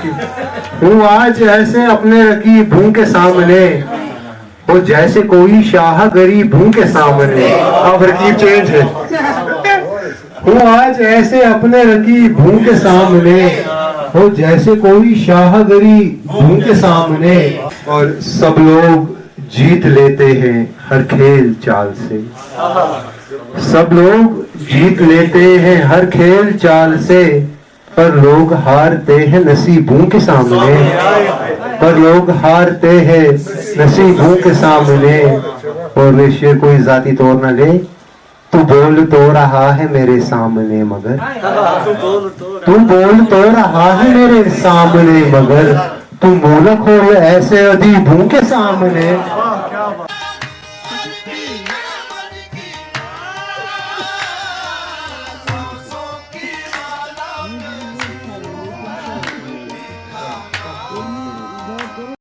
हूँ आज ऐसे अपने रकीबों के सामने, हो जैसे कोई शाह गरीबों के सामने। अब रकीब चेंज है। हूँ आज ऐसे अपने रकीबों के सामने, हो जैसे कोई शाह गरीबों के सामने। और सब लोग जीत लेते हैं हर खेल चाल से, सब लोग जीत लेते हैं हर खेल चाल से, पर लोग हारते हैं नसीबों के सामने, पर लोग हारते हैं नसीबों के सामने। और ये शेर कोई जाती तौर न ले, तू बोल तो रहा है मेरे सामने मगर, तू बोल तो रहा है मेरे सामने मगर, तू मुंह न खोल ऐसे अदीबों के सामने।